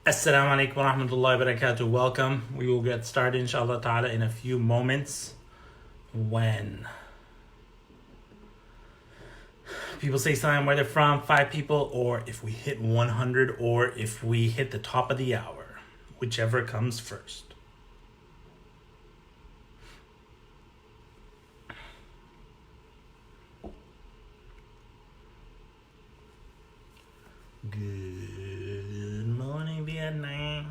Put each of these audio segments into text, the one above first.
Assalamu alaikum wa rahmatullahi wa barakatuh. Welcome. We will get started inshallah ta'ala in a few moments when people say something, where they're from, 5 people, or if we hit 100, or if we hit the top of the hour, whichever comes first. Good morning, Vietnam.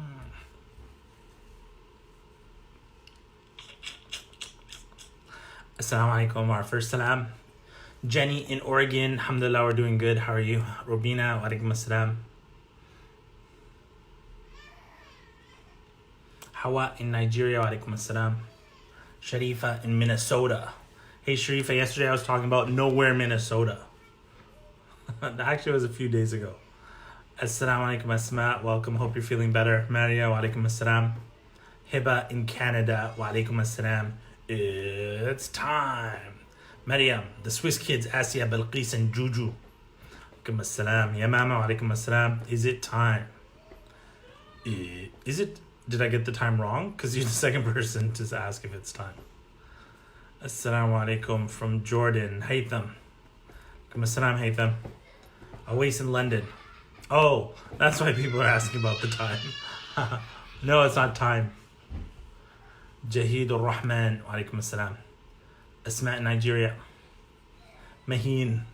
Assalamu alaikum. Our first salam. Jenny in Oregon, alhamdulillah, we're doing good. How are you? Robina, wa alaikum assalam. Hawa in Nigeria, wa alaikum assalam. Sharifa in Minnesota. Hey Sharifa, yesterday I was talking about nowhere, Minnesota. Actually, it was a few days ago. Assalamu alaikum Asma, welcome, hope you're feeling better. Maria, wa alaikum assalam. Hiba in Canada, wa alaikum assalam. It's time. Maryam, the Swiss kids, Asya, Balqis, and Juju. Alaikum assalam. Yamama, wa alaikum assalam. Is it time? Is it? Did I get the time wrong? Because you're the second person to ask if it's time. Assalamu alaikum from Jordan. Haytham. Alaikum assalam, Haytham. Awais in London. Oh, that's why people are asking about the time. No, it's not time. Jahid al-Rahman, wa alaikum assalam. Asma in Nigeria. Maheen.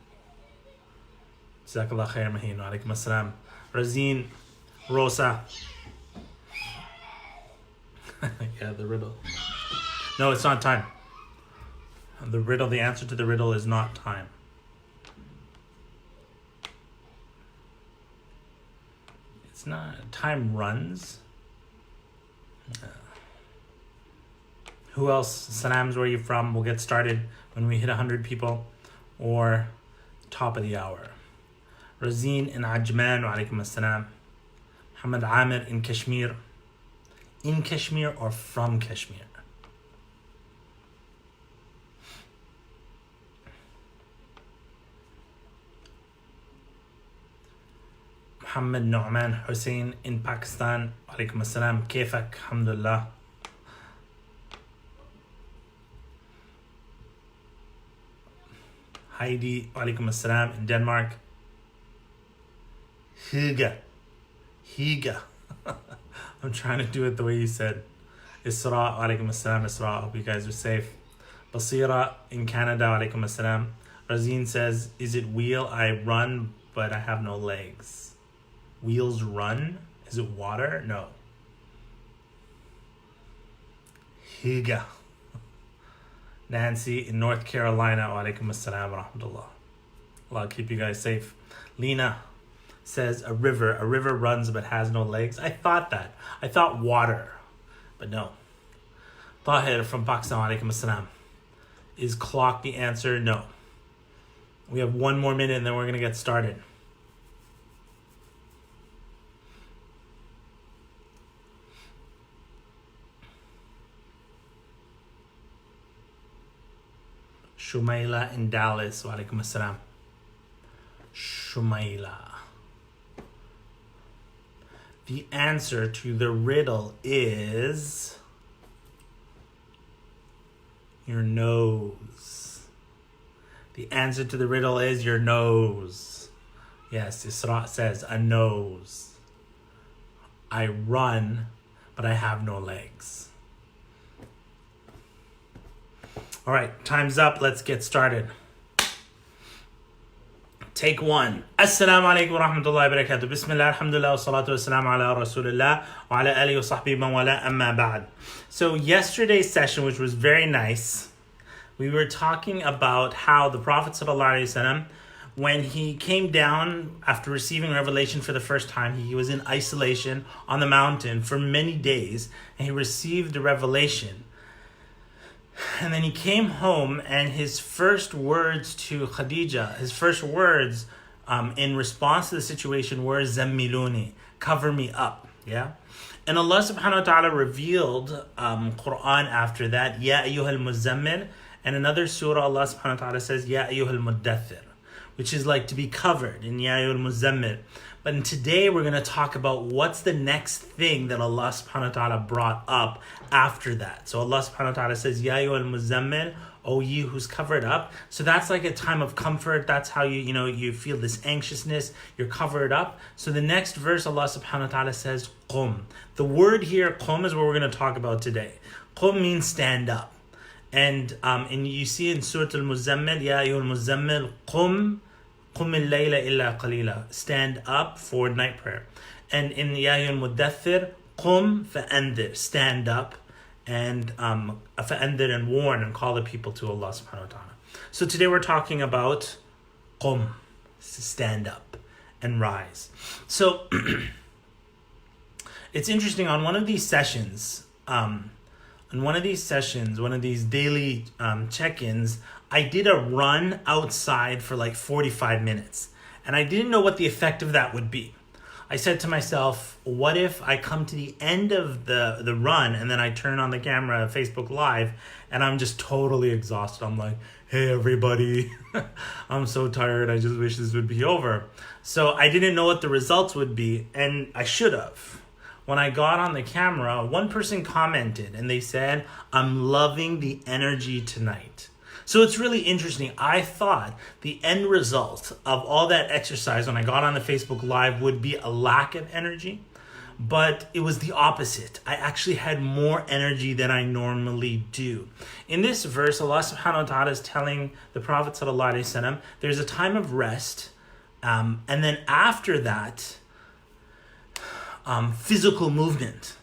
Jazakallah khair, Maheen, wa alaikum assalam. Razeen, Rosa. Yeah, the riddle. No, it's not time. The riddle, the answer to the riddle is not time. It's not. Time runs. Who else? Salams, where are you from? We'll get started when we hit 100 people or top of the hour. Razeen in Ajman, wa alaikum assalam. Muhammad Amir in Kashmir. In Kashmir or from Kashmir? Muhammad Nu'man Hussein in Pakistan. Wa alaikum assalam. Kaifak? Alhamdulillah. Heidi, wa alaikum assalam, in Denmark. Higa. I'm trying to do it the way you said. Isra, wa alaikum assalam, Isra. Hope you guys are safe. Basira in Canada, wa alaikum assalam. Razeen says, is it wheel? I run, but I have no legs. Wheels run? Is it water? No. Higa. Nancy in North Carolina, wa alaikum assalam wa rahmatullah. Allah keep you guys safe. Lena says a river runs but has no legs. I thought that. I thought water, but no. Tahir from Pakistan, wa alaikum assalam. Is clock the answer? No. We have 1 more minute and then we're going to get started. Shumaila in Dallas, wa alaikum assalam. Shumaila. The answer to the riddle is your nose. The answer to the riddle is your nose. Yes, Isra says a nose. I run, but I have no legs. All right, time's up. Let's get started. Take 1. Assalamu alaikum wa rahmatullahi wa barakatuh. Bismillah, alhamdulillah, wa salatu wa salam ala rasulillah wa ala alihi wa sahbihi man wala amma ba'd. So yesterday's session, which was very nice, we were talking about how the Prophet ﷺ, when he came down after receiving revelation for the first time, he was in isolation on the mountain for many days, and he received the revelation. And then he came home, and his first words to Khadija, his first words in response to the situation were Zammiluni, cover me up. Yeah. And Allah subhanahu wa ta'ala revealed Quran after that, Ya ayyuhal muzammil, and another surah Allah subhanahu wa ta'ala says, Ya ayyuhal muddathir, which is like to be covered in Ya ayyuhal muzammil. But today we're going to talk about what's the next thing that Allah subhanahu wa ta'ala brought up after that. So Allah subhanahu wa ta'ala says, Ya ayyuhal muzammil, O you who's covered up. So that's like a time of comfort. That's how you feel this anxiousness. You're covered up. So the next verse, Allah subhanahu wa ta'ala says, Qum. The word here, Qum, is what we're going to talk about today. Qum means stand up. And you see in Surah Al-Muzammil, Ya ayyuhal muzammil, Qum al-layla illa qalila. Stand up for night prayer. And in Ya ayyuhal muddathir, Qum fa'andir. Stand up and fa'andir and warn and call the people to Allah subhanahu wa ta'ala. So today we're talking about Qum, stand up and rise. So it's interesting, on one of these sessions, one of these daily check-ins, I did a run outside for like 45 minutes. And I didn't know what the effect of that would be. I said to myself, what if I come to the end of the run and then I turn on the camera, Facebook Live, and I'm just totally exhausted. I'm like, hey, everybody, I'm so tired. I just wish this would be over. So I didn't know what the results would be, and I should have. When I got on the camera, one person commented and they said, I'm loving the energy tonight. So it's really interesting. I thought the end result of all that exercise when I got on the Facebook Live would be a lack of energy, but it was the opposite. I actually had more energy than I normally do. In this verse, Allah subhanahu wa ta'ala is telling the Prophet sallallahu alaihi wasallam, there's a time of rest, and then after that, physical movement.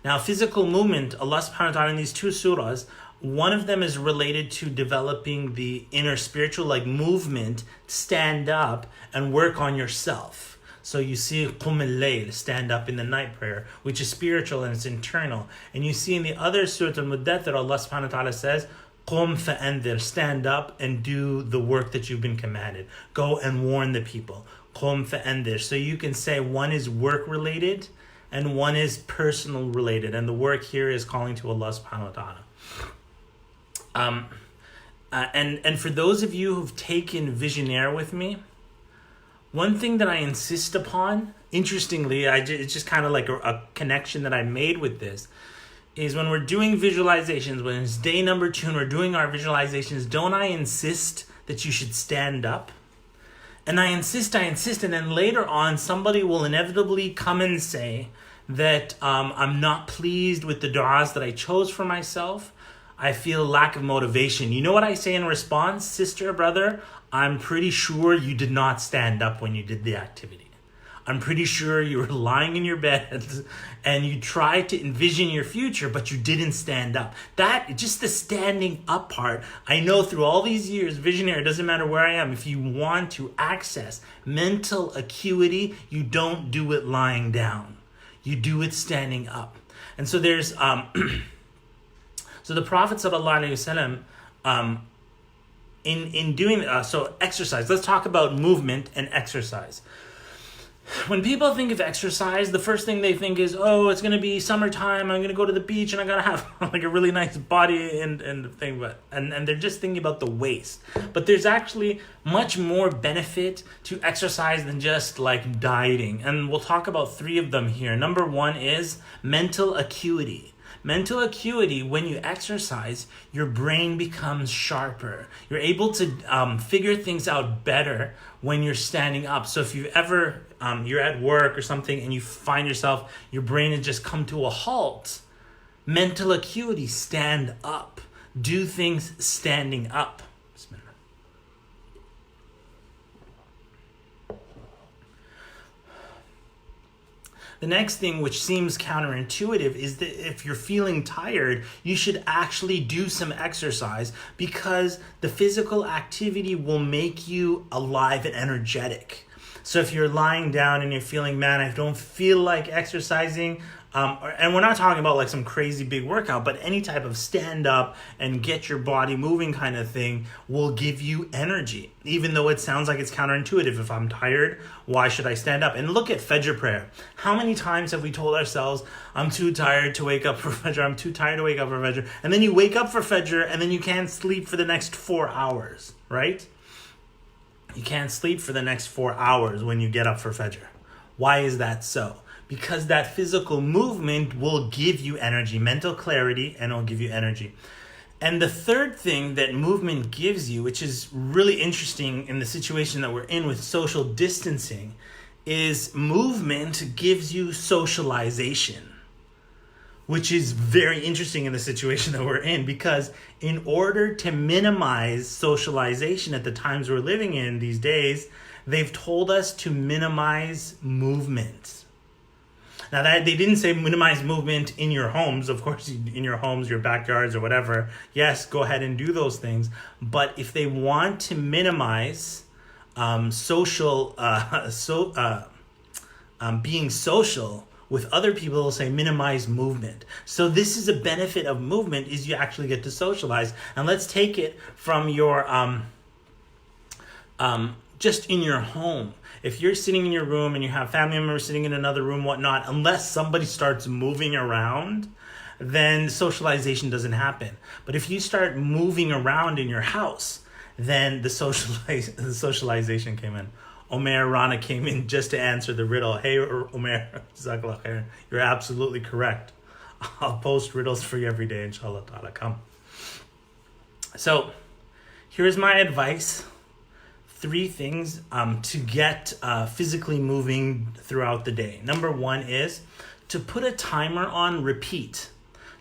Now, physical movement, Allah subhanahu wa ta'ala in these two surahs, one of them is related to developing the inner spiritual movement, stand up and work on yourself. So you see Qum al-layl, stand up in the night prayer, which is spiritual and it's internal. And you see in the other Surah Al-Muddathir, Allah subhanahu wa ta'ala says, Qum fa'andir, stand up and do the work that you've been commanded. Go and warn the people. Qum fa'andir. So you can say one is work related and one is personal related. And the work here is calling to Allah subhanahu wa ta'ala. And for those of you who've taken Visionaire with me, one thing that I insist upon, interestingly, it's just kind of like a connection that I made with this, is when we're doing visualizations, when it's day number 2 and we're doing our visualizations, don't I insist that you should stand up? And I insist, and then later on, somebody will inevitably come and say that I'm not pleased with the du'as that I chose for myself. I feel lack of motivation. You know what I say in response, sister, brother? I'm pretty sure you did not stand up when you did the activity. I'm pretty sure you were lying in your bed and you tried to envision your future, but you didn't stand up. Just the standing up part, I know through all these years, Visionaire, it doesn't matter where I am, if you want to access mental acuity, you don't do it lying down. You do it standing up. And so there's... So the Prophet sallallahu alaihi wasallam, in doing so exercise. Let's talk about movement and exercise. When people think of exercise, the first thing they think is, oh, it's going to be summertime. I'm going to go to the beach and I got to have like a really nice body and thing. And they're just thinking about the waist. But there's actually much more benefit to exercise than just like dieting. And we'll talk about 3 of them here. Number 1 is mental acuity. Mental acuity, when you exercise, your brain becomes sharper. You're able to figure things out better when you're standing up. So if you've ever, you're at work or something and you find yourself, your brain has just come to a halt. Mental acuity, stand up. Do things standing up. The next thing, which seems counterintuitive, is that if you're feeling tired, you should actually do some exercise because the physical activity will make you alive and energetic. So if you're lying down and you're feeling, man, I don't feel like exercising, and we're not talking about like some crazy big workout, but any type of stand up and get your body moving kind of thing will give you energy, even though it sounds like it's counterintuitive. If I'm tired, why should I stand up? And look at Fajr prayer. How many times have we told ourselves, I'm too tired to wake up for Fajr, I'm too tired to wake up for Fajr, and then you wake up for Fajr and then you can't sleep for the next 4 hours, right? You can't sleep for the next 4 hours when you get up for Fajr. Why is that so? Because that physical movement will give you energy, mental clarity, and it'll give you energy. And the third thing that movement gives you, which is really interesting in the situation that we're in with social distancing, is movement gives you socialization, which is very interesting in the situation that we're in, because in order to minimize socialization at the times we're living in these days, they've told us to minimize movement. Now, that they didn't say minimize movement in your homes. Of course, in your homes, your backyards or whatever, yes, go ahead and do those things. But if they want to minimize being social with other people, they'll say minimize movement. So this is a benefit of movement, is you actually get to socialize. And let's take it from your just in your home. If you're sitting in your room and you have family members sitting in another room, whatnot, unless somebody starts moving around, then socialization doesn't happen. But if you start moving around in your house, then the socialization came in. Omer Rana came in just to answer the riddle. Hey, Omer, Jazakallah khair. You're absolutely correct. I'll post riddles for you every day, inshallah ta'ala. Come. So, here's my advice. 3 things to get physically moving throughout the day. Number 1 is to put a timer on repeat.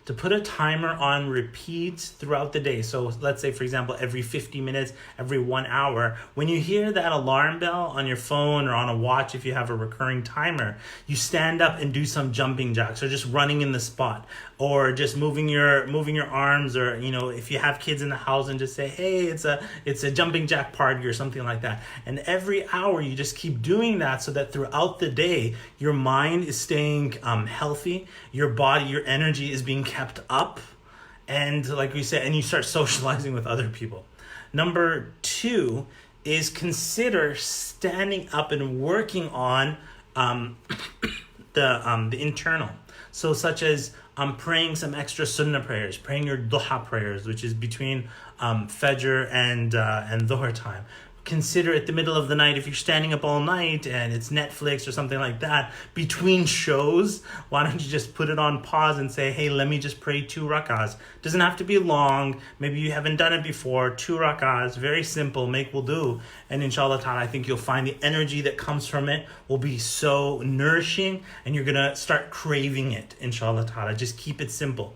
To put a timer on repeat throughout the day. So let's say, for example, every 50 minutes, every 1 hour, when you hear that alarm bell on your phone or on a watch, if you have a recurring timer, you stand up and do some jumping jacks, or just running in the spot, or just moving your arms, or if you have kids in the house, and just say, hey, it's a jumping jack party or something like that. And every hour you just keep doing that, so that throughout the day your mind is staying healthy, your body, your energy is being kept up, and like we said, and you start socializing with other people. Number 2 is consider standing up and working on the internal. So such as praying some extra sunnah prayers, praying your duha prayers, which is between Fajr and Dhuhr time. Consider at the middle of the night, if you're standing up all night and it's Netflix or something like that, between shows, why don't you just put it on pause and say, hey, let me just pray 2 rak'ahs. Doesn't have to be long. Maybe you haven't done it before. 2 rak'ahs, very simple, make wudu. And inshallah ta'ala, I think you'll find the energy that comes from it will be so nourishing, and you're going to start craving it, inshallah ta'ala. Just keep it simple.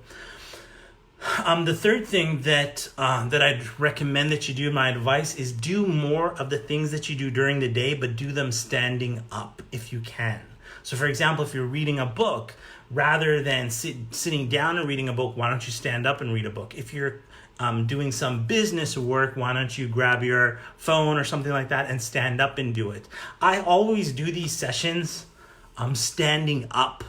The third thing that I'd recommend that you do, my advice, is do more of the things that you do during the day, but do them standing up if you can. So for example, if you're reading a book, rather than sitting down and reading a book, why don't you stand up and read a book? If you're doing some business work, why don't you grab your phone or something like that and stand up and do it? I always do these sessions standing up,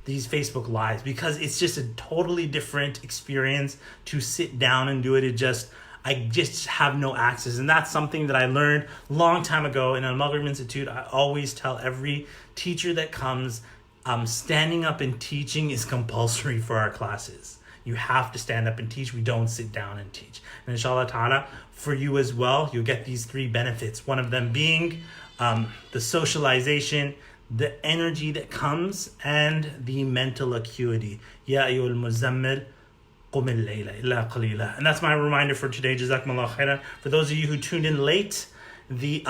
these Facebook Lives, because it's just a totally different experience to sit down and do it. I just have no access. And that's something that I learned a long time ago in M.O.V.E. Institute. I always tell every teacher that comes, standing up and teaching is compulsory for our classes. You have to stand up and teach. We don't sit down and teach. And inshallah ta'ala, for you as well, you'll get these 3 benefits. One of them being the socialization, the energy that comes, and the mental acuity. Ya ayyuhal muzammil, qum al-layla illa qalila. And that's my reminder for today. Jazakumullah khairan. For those of you who tuned in late, the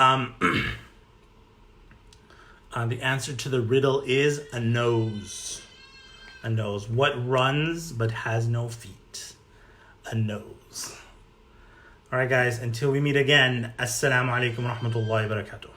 answer to the riddle is a nose. A nose. What runs but has no feet? A nose. All right, guys. Until we meet again. Assalamu alaikum wa rahmatullahi wa barakatuh.